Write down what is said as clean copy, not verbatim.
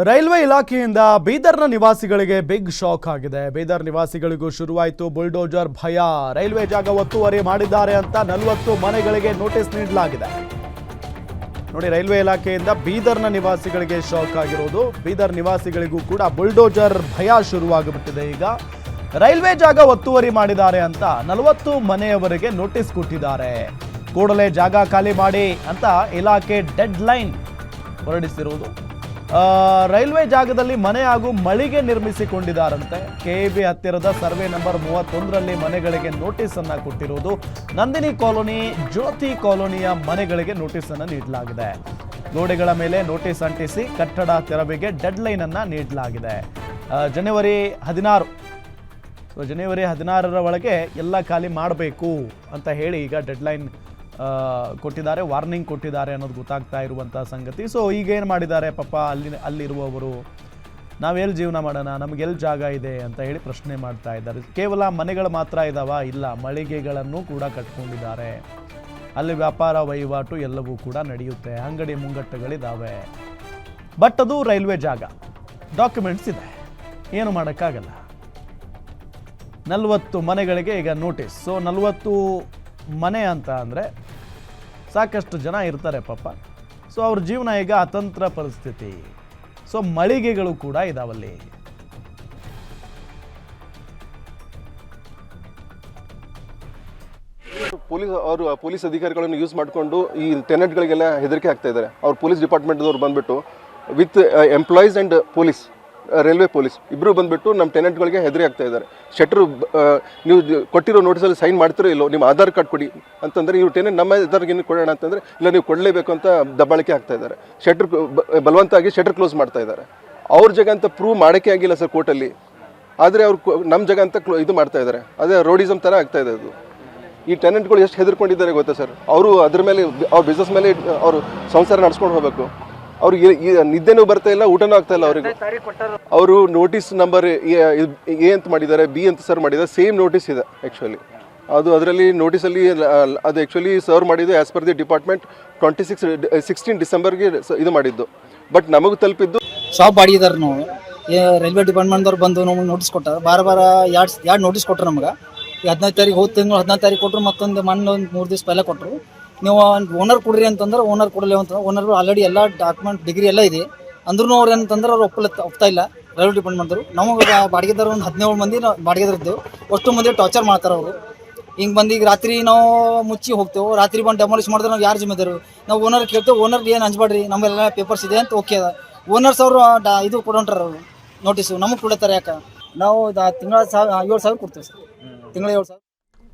Railway ಇಲಾಖೆಯಿಂದ ಬೀದರ್ನ ನಿವಾಸಿಗಳಿಗೆ big shock ಆಗಿದೆ. ಬೀದರ್ ನಿವಾಸಿಗಳಿಗೂ ಶುರುವಾಯಿತು ಬುಲ್ಡೋಜರ್ ಭಯ. ರೈಲ್ವೆ ಜಾಗ ಒತ್ತುವರಿ ಮಾಡಿದ್ದಾರೆ ಅಂತ 40 ಮನೆಗಳಿಗೆ ನೋಟಿಸ್ ನೀಡಲಾಗಿದೆ. ನೋಡಿ, ರೈಲ್ವೆ ಇಲಾಖೆಯಿಂದ ಬೀದರ್ನ ನಿವಾಸಿಗಳಿಗೆ ಶಾಕ್ ಆಗಿರೋದು. ಬೀದರ್ ನಿವಾಸಿಗಳಿಗೂ ಕೂಡ ಬುಲ್ಡೋಜರ್ ಭಯ ಶುರುವಾಗಿಬಿಟ್ಟಿದೆ. ಈಗ ರೈಲ್ವೆ ಜಾಗ ಒತ್ತುವರಿ ಮಾಡಿದ್ದಾರೆ ಅಂತ 40 ಮನೆಯವರಿಗೆ ನೋಟಿಸ್ ಕೊಟ್ಟಿದ್ದಾರೆ. ಕೂಡಲೇ ಜಾಗ ಖಾಲಿ ಮಾಡಿ ಅಂತ ಇಲಾಖೆ ಡೆಡ್ ಲೈನ್ ಹೊರಡಿಸಿರುವುದು. ರೈಲ್ವೆ ಜಾಗದಲ್ಲಿ ಮನೆ ಹಾಗೂ ಮಳಿಗೆ ನಿರ್ಮಿಸಿಕೊಂಡಿದ್ದಾರಂತೆ. ಕೆಇಬಿ ಹತ್ತಿರದ ಸರ್ವೆ ನಂಬರ್ 31ರಲ್ಲಿ ಮನೆಗಳಿಗೆ ನೋಟಿಸ್ ಅನ್ನ ಕೊಟ್ಟಿರುವುದು. ನಂದಿನಿ ಕಾಲೋನಿ, ಜ್ಯೋತಿ ಕಾಲೋನಿಯ ಮನೆಗಳಿಗೆ ನೋಟಿಸ್ ಅನ್ನು ನೀಡಲಾಗಿದೆ. ಗೋಡೆಗಳ ಮೇಲೆ ನೋಟಿಸ್ ಅಂಟಿಸಿ ಕಟ್ಟಡ ತೆರವಿಗೆ ಡೆಡ್ ಲೈನ್ ಅನ್ನ ನೀಡಲಾಗಿದೆ. ಜನವರಿ 16ರ ಒಳಗೆ ಎಲ್ಲ ಖಾಲಿ ಮಾಡಬೇಕು ಅಂತ ಹೇಳಿ ಈಗ ಡೆಡ್ ಲೈನ್ ಕೊಟ್ಟಿದ್ದಾರೆ, ವಾರ್ನಿಂಗ್ ಕೊಟ್ಟಿದ್ದಾರೆ ಅನ್ನೋದು ಗೊತ್ತಾಗ್ತಾ ಇರುವಂಥ ಸಂಗತಿ. ಸೊ ಈಗ ಏನು ಮಾಡಿದ್ದಾರೆ ಪಾಪ ಅಲ್ಲಿರುವವರು, ನಾವೆಲ್ಲಿ ಜೀವನ ಮಾಡೋಣ, ನಮಗೆಲ್ಲಿ ಜಾಗ ಇದೆ ಅಂತ ಹೇಳಿ ಪ್ರಶ್ನೆ ಮಾಡ್ತಾ ಇದ್ದಾರೆ. ಕೇವಲ ಮನೆಗಳು ಮಾತ್ರ ಇದಾವ? ಇಲ್ಲ, ಮಳಿಗೆಗಳನ್ನು ಕೂಡ ಕಟ್ಕೊಂಡಿದ್ದಾರೆ. ಅಲ್ಲಿ ವ್ಯಾಪಾರ ವಹಿವಾಟು ಎಲ್ಲವೂ ಕೂಡ ನಡೆಯುತ್ತೆ, ಅಂಗಡಿ ಮುಂಗಟ್ಟುಗಳಿದ್ದಾವೆ. ಬಟ್ ಅದು ರೈಲ್ವೆ ಜಾಗ, ಡಾಕ್ಯುಮೆಂಟ್ಸ್ ಇದೆ, ಏನು ಮಾಡೋಕ್ಕಾಗಲ್ಲ. 40 ಮನೆಗಳಿಗೆ ಈಗ ನೋಟಿಸ್. ಸೊ 40 ಮನೆ ಅಂತ ಅಂದರೆ ಸಾಕಷ್ಟು ಜನ ಇರ್ತಾರೆ ಪಾಪ. ಸೊ ಅವ್ರ ಜೀವನ ಈಗ ಅತಂತ್ರ ಪರಿಸ್ಥಿತಿ. ಸೊ ಮಳಿಗೆಗಳು ಕೂಡ ಇದಾವಲ್ಲಿ. ಪೊಲೀಸ್ ಅಧಿಕಾರಿಗಳನ್ನು ಯೂಸ್ ಮಾಡಿಕೊಂಡು ಈ ಟೆನೆಂಟ್ಗಳಿಗೆಲ್ಲ ಹೆದರಿಕೆ ಆಗ್ತಾ ಇದ್ದಾರೆ. ಅವ್ರು ಪೊಲೀಸ್ ಡಿಪಾರ್ಟ್ಮೆಂಟ್ದವ್ರು ಬಂದ್ಬಿಟ್ಟು with employees and police, railway police ಇಬ್ಬರು ಬಂದುಬಿಟ್ಟು ನಮ್ಮ ಟೆನೆಂಟ್ಗಳಿಗೆ ಹೆದರಿ ಆಗ್ತಾ ಇದ್ದಾರೆ. ಶೆಟ್ರು ನೀವು ಕೊಟ್ಟಿರೋ ನೋಟಿಸಲ್ಲಿ ಸೈನ್ ಮಾಡ್ತಿರೋ ಇಲ್ಲೋ, ನಿಮ್ಮ ಆಧಾರ್ ಕಾರ್ಡ್ ಕೊಡಿ ಅಂತಂದರೆ ಇವ್ರು ಟೆನೆಂಟ್ ನಮ್ಮ ಆಧಾರ್ಗೆ ಕೊಡೋಣ ಅಂತಂದರೆ ಇಲ್ಲ, ನೀವು ಕೊಡಲೇಬೇಕು ಅಂತ ದಬ್ಬಾಳಿಕೆ ಆಗ್ತಾ ಇದ್ದಾರೆ. ಶೆಟ್ರ್ ಬಲವಂತವಾಗಿ ಶೆಟ್ರ್ ಕ್ಲೋಸ್ ಮಾಡ್ತಾ ಇದ್ದಾರೆ. ಅವ್ರ ಜಾಗ ಅಂತ ಪ್ರೂವ್ ಮಾಡೋಕ್ಕೆ ಆಗಿಲ್ಲ ಸರ್ ಕೋರ್ಟಲ್ಲಿ, ಆದರೆ ಅವ್ರು ನಮ್ಮ ಜಾಗ ಅಂತ ಇದು ಮಾಡ್ತಾ ಇದ್ದಾರೆ. ಅದೇ ರೋಡಿಸಮ್ ಥರ ಆಗ್ತಾ ಇದೆ ಅದು. ಈ ಟೆನೆಂಟ್ಗಳು ಎಷ್ಟು ಹೆದರ್ಕೊಂಡಿದ್ದಾರೆ ಗೊತ್ತಾ ಸರ್? ಅವರು ಅದ್ರ ಮೇಲೆ, ಅವ್ರ ಬಿಸ್ನೆಸ್ ಮೇಲೆ ಅವರು ಸಂಸಾರ ನಡ್ಸ್ಕೊಂಡು ಹೋಗಬೇಕು. ಅವ್ರಿಗೆ ನಿದ್ದೆನೂ ಬರ್ತಾ ಇಲ್ಲ, ಊಟನೂ ಆಗ್ತಾ ಇಲ್ಲ ಅವರಿಗೆ. ಅವರು ನೋಟಿಸ್ ನಂಬರ್ ಎ ಅಂತ ಮಾಡಿದ್ದಾರೆ, ಬಿ ಅಂತ ಸರ್ ಮಾಡಿದ್ದಾರೆ. ಸೇಮ್ ನೋಟಿಸ್ ಇದೆ ಆ್ಯಕ್ಚುಲಿ. ಅದು ಅದರಲ್ಲಿ ನೋಟಿಸಲ್ಲಿ ಅದು ಆ್ಯಕ್ಚುಲಿ ಸರ್ವ್ ಮಾಡಿದ್ದು ಆ್ಯಸ್ ಪರ್ ದಿ ಡಿಪಾರ್ಟ್ಮೆಂಟ್ 16 ಡಿಸೆಂಬರ್ಗೆ ಇದು ಮಾಡಿದ್ದು. ಬಟ್ ನಮಗೆ ತಲುಪಿದ್ದು ಶಾಪ್ ಬಾಡಿಗೆದಾರ ನಾವು ರೈಲ್ವೆ ಡಿಪಾರ್ಟ್ಮೆಂಟ್ದವ್ರು ಬಂದು ನಮಗೆ ನೋಟಿಸ್ ಕೊಟ್ಟಾರ. ಬಾರ ಎರಡು ನೋಟಿಸ್ ಕೊಟ್ಟರು ನಮಗೆ. 15 ತಾರೀಕು ಹೋದ ತಿಂಗಳು 14 ತಾರೀಕು ಕೊಟ್ಟರು. ಮತ್ತೊಂದು ಮೊನ್ನೆ 3 ದಿವಸ ಪೈಲೆ ಕೊಟ್ಟರು. ನೀವು ಓನರ್ ಕೊಡ್ರಿ ಅಂತಂದ್ರೆ ಓನರ್ ಕೊಡಲಿ ಅಂತ. ಓನರ್ ಆಲ್ರೆಡಿ ಎಲ್ಲ ಡಾಕ್ಯುಮೆಂಟ್ ಡಿಗ್ರಿ ಎಲ್ಲ ಇದೆ ಅಂದ್ರೂ ಅವ್ರು ಏನಂತಂದ್ರೆ ಅವ್ರು ಒಪ್ತಾ ಇಲ್ಲ ರೈಲ್ವೆ ಡಿಪಾರ್ಟ್ಮೆಂಟ್ದವರು. ನಮಗೆ ಬಾಡಿಗೆದಾರ ಒಂದು 17 ಮಂದಿ ಬಾಡಿಗೆದಾರಿದ್ದೆವು. ಅಷ್ಟು ಮಂದಿ ಟಾರ್ಚರ್ ಮಾಡ್ತಾರೆ ಅವರು. ಹಿಂಗೆ ಬಂದು ಈಗ ರಾತ್ರಿ ನಾವು ಮುಚ್ಚಿ ಹೋಗ್ತೇವೆ, ರಾತ್ರಿ ಬಂದು ಡೆಮಾಲಿಷ್ ಮಾಡಿದ್ರೆ ನಾವು ಯಾರು ಜಿಮ್ಮೆದಾರು? ನಾವು ಓನರ್ ಕೇಳ್ತೇವೆ, ಓನರ್ಗೆ ಏನು ಹಂಚ್ಬೇಡ್ರಿ, ನಮ್ಮೆಲ್ಲ ಪೇಪರ್ಸ್ ಇದೆ ಅಂತ ಓಕೆ ಅದ. ಓನರ್ಸ್ ಅವರು ಇದು ಕೊಡೋಂಟ್ರ ಅವರು ನೋಟಿಸು ನಮಗೆ ಕೊಡ್ತಾರೆ. ಯಾಕೆ ನಾವು ತಿಂಗಳ 7,000 ಕೊಡ್ತೇವೆ ಸರ್, ತಿಂಗಳ 7,000.